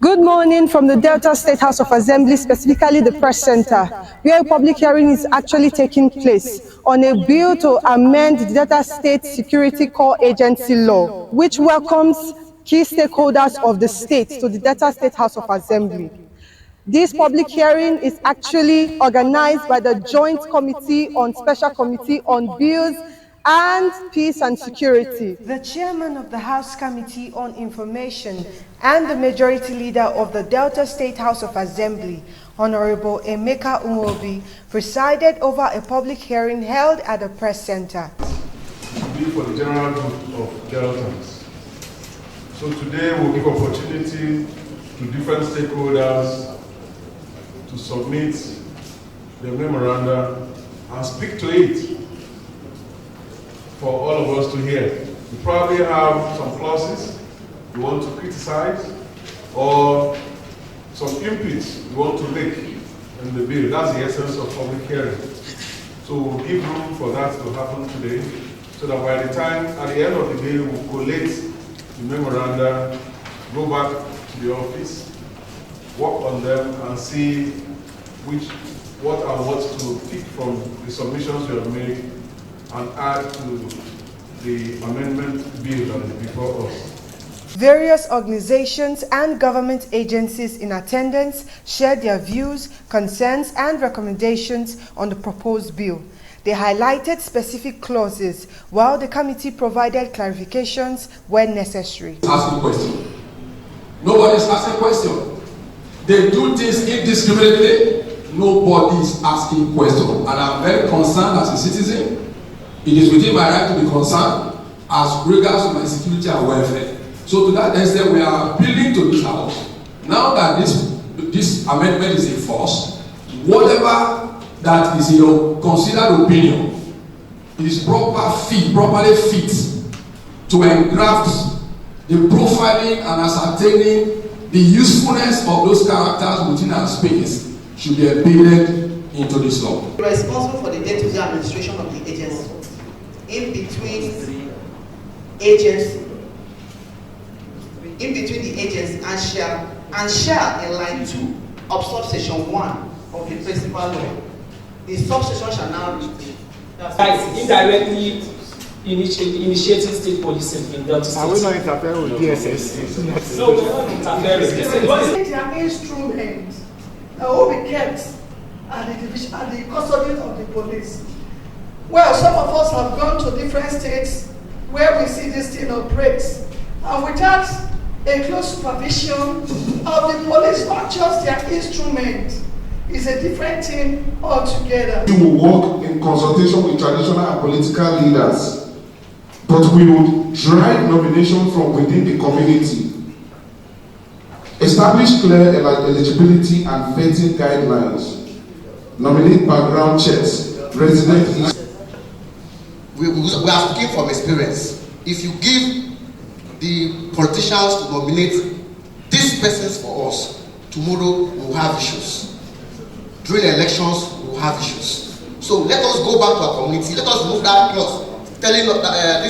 Good morning from the Delta State House of Assembly, specifically the Press Center, where a public hearing is actually taking place on a bill to amend the Delta State Security Corps Agency Law, which welcomes key stakeholders of the state to the Delta State House of Assembly. This public hearing is actually organized by the Joint Committee on Special Committee on Bills and Peace and Security. The chairman of the House Committee on Information and the majority leader of the Delta State House of Assembly, Honorable Emeka Umobi, presided over a public hearing held at the Press Center. Be for the general good of Deltans. So today we'll give opportunity to different stakeholders to submit the memoranda and speak to it for all of us to hear. We probably have some clauses we want to criticize or some inputs we want to make in the bill. That's the essence of public hearing. So we'll give room for that to happen today, so that by the time, at the end of the day, we'll collate the memoranda, go back to the office, work on them and see what to pick from the submissions we have made and add to the amendment bill that is before us. Various organizations and government agencies in attendance shared their views, concerns, and recommendations on the proposed bill. They highlighted specific clauses, while the committee provided clarifications when necessary. Asking question. Nobody's asking question. They do things indiscriminately. Nobody is asking question. And I'm very concerned as a citizen. It is within my right to be concerned as regards to my security and welfare. So to that extent, we are appealing to this House. Now that this amendment is in force, whatever that is in your considered opinion is properly fit to engraft the profiling and ascertaining the usefulness of those characters within our space should be embedded into this law. We are responsible for the day-to-day administration of the agency. In between the agency and shall in line 2 of subsection 1 of the principal law. The subsection shall now read. That's indirectly initiating state policing in Delta State. Are we not interfering with DSS? No, we're not interfering. Their instrument will be kept at the division, at the custody of the police. Well, some of us have gone to different states where we see this thing operates, and without a close supervision of the police, not just their instrument, is a different thing altogether. We will work in consultation with traditional and political leaders, but we would drive nomination from within the community, establish clear eligibility and vetting guidelines, nominate background checks, resident. We are speaking from experience. If you give the politicians to nominate these persons for us, tomorrow we will have issues. During the elections, we will have issues. So let us go back to our community. Let us remove that clause telling us that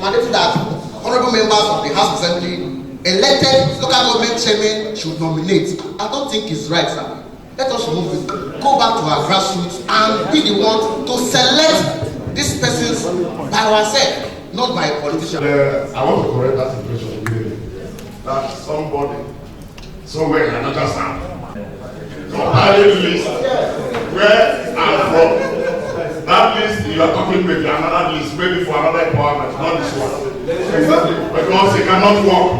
mandating that honorable members of the House Assembly, elected local government chairmen should nominate. I don't think it's right, sir. Let us remove it. Go back to our grassroots and be the one to select these persons by ourselves, not by politicians. I want to correct that impression really. That somebody somewhere in another town compiling list where I'm from. That list you are talking maybe another list, maybe for another empowerment, not this one. Because it cannot work.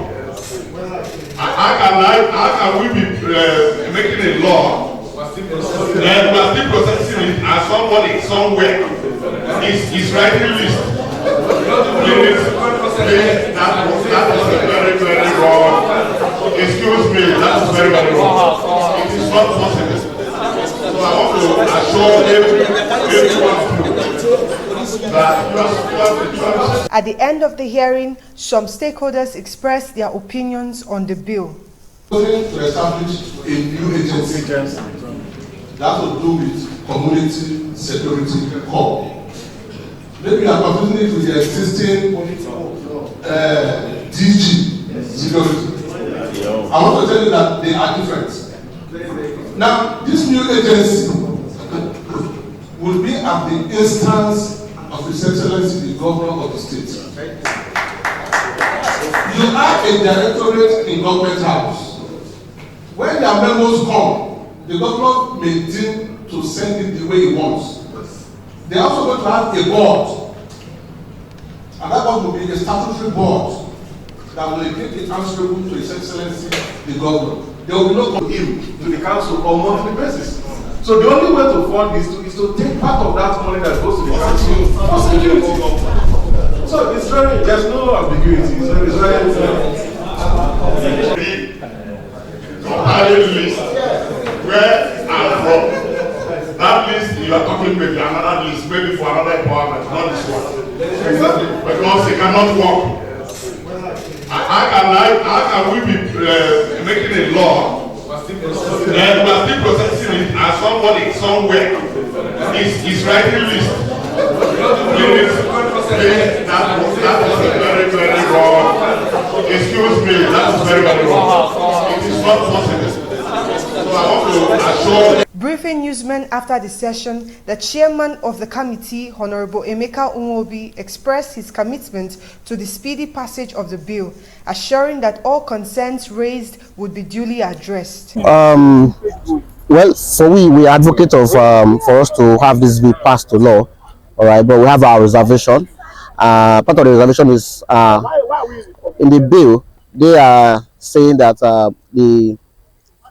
How can we be making a law and we are still processing it as somebody somewhere is writing list? That was very, very wrong. Excuse me, that's very, very wrong. It is not possible. So I want to assure everyone that At the end of the hearing, some stakeholders expressed their opinions on the bill. To establish a new agency that will do with community security corps. Maybe we are confusing it with the existing DG security. I want to tell you that they are different. Now, this new agency will be at the instance of His Excellency the Governor of the state. You have a directorate in Government House. When their memos come, the governor may deem to send it the way he wants. They are also going to have a board, and that board will be a statutory board that will make it answerable to His Excellency the Governor. There will be no to him, to the council on monthly basis. So the only way to fund is to take part of that money that goes to the council for security. So it's very, there's no ambiguity. So it's very list where I'm from. That list you are talking maybe another list, maybe for another department, not this one. Because it cannot work. How can we be making a law and we are still processing it as somebody somewhere is writing list? That was very, very wrong. Excuse me, that is very, very wrong. It is not possible. So I want to assure. Briefing newsmen after the session, the chairman of the committee, Honorable Emeka Unwobi, expressed his commitment to the speedy passage of the bill, assuring that all concerns raised would be duly addressed. Well, for we advocate of for us to have this bill passed to law, all right, but we have our reservation. Part of the reservation is in the bill. They are saying that the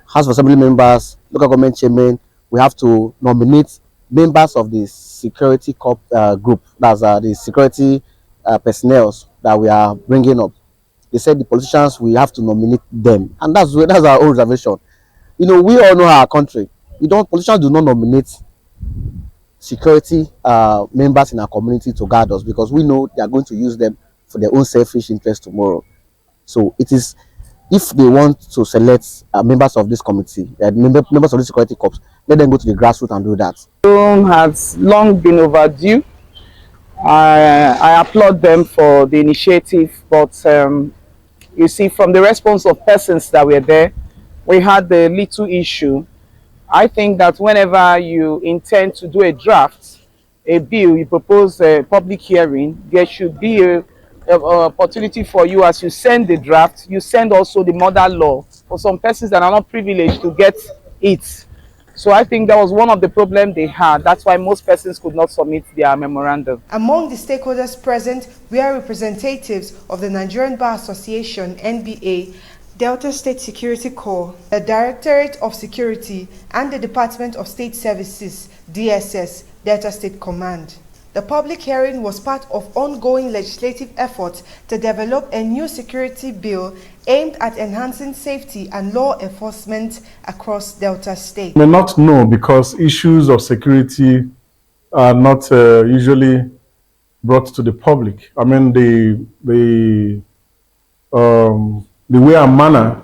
House of Assembly members, local government chairmen, we have to nominate members of the security group. That's the security personnel that we are bringing up. They said the politicians, we have to nominate them, and that's our own reservation. You know, we all know our country. Politicians do not nominate security members in our community to guard us, because we know they are going to use them for their own selfish interest tomorrow. So it is, if they want to select members of this committee, members of the security corps, let them go to the grassroots and do that. Has long been overdue. I applaud them for the initiative, but you see, from the response of persons that were there, we had the little issue. I think that whenever you intend to do a draft, a bill, you propose a public hearing, there should be a opportunity for you, as you send the draft, you send also the mother law for some persons that are not privileged to get it. So I think that was one of the problems they had. That's why most persons could not submit their memorandum. Among the stakeholders present were representatives of the Nigerian Bar Association, NBA, Delta State Security Corps, the Directorate of Security, and the Department of State Services, DSS, Delta State Command. The public hearing was part of ongoing legislative efforts to develop a new security bill aimed at enhancing safety and law enforcement across Delta State. May not know, because issues of security are not usually brought to the public. I mean, the way and manner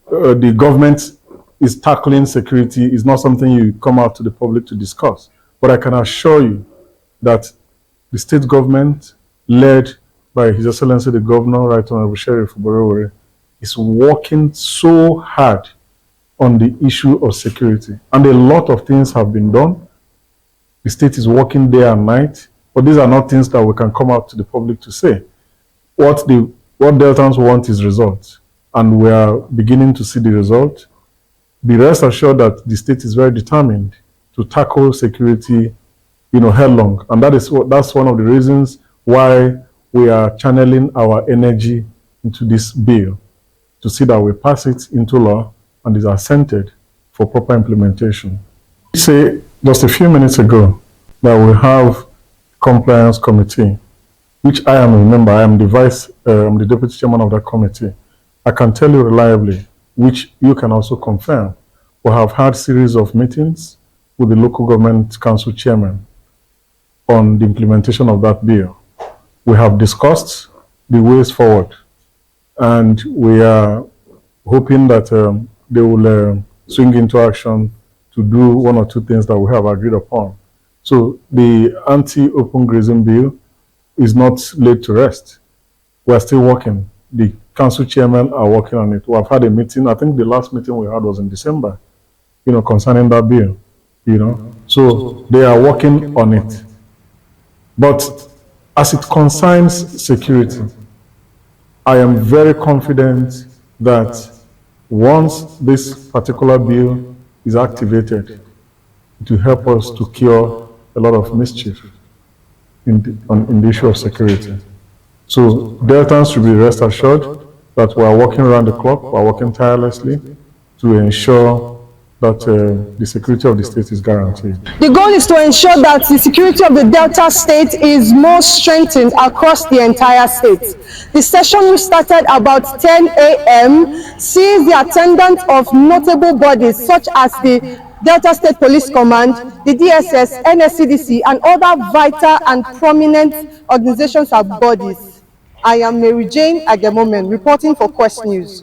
the government is tackling security is not something you come out to the public to discuss. But I can assure you that the state government, led by His Excellency the Governor, Right Honorable Sheriff Borowere, is working so hard on the issue of security. And a lot of things have been done. The state is working day and night, but these are not things that we can come out to the public to say. What Deltans want is results, and we are beginning to see the result. Be rest assured that the state is very determined to tackle security, headlong, and that's one of the reasons why we are channeling our energy into this bill, to see that we pass it into law and is assented for proper implementation. We say just a few minutes ago that we have compliance committee, which I am a member. I am the deputy chairman of that committee. I can tell you reliably, which you can also confirm, we have had series of meetings with the local government council chairman on the implementation of that bill. We have discussed the ways forward, and we are hoping that they will swing into action to do one or two things that we have agreed upon. So the anti-open grazing bill is not laid to rest. We are still working. the council chairmen are working on it. We have had a meeting. I think the last meeting we had was in December, concerning that bill, So they are working on it. But as it concerns security, I am very confident that once this particular bill is activated, it will help us to cure a lot of mischief in the issue of security. So Deltans should be rest assured that we are working around the clock, we are working tirelessly to ensure that the security of the state is guaranteed. The goal is to ensure that the security of the Delta State is more strengthened across the entire state. The session, which started about 10 a.m., sees the attendance of notable bodies such as the Delta State Police Command, the DSS, NSCDC, and other vital and prominent organizations and bodies. I am Mary Jane Agemomen, reporting for Quest News.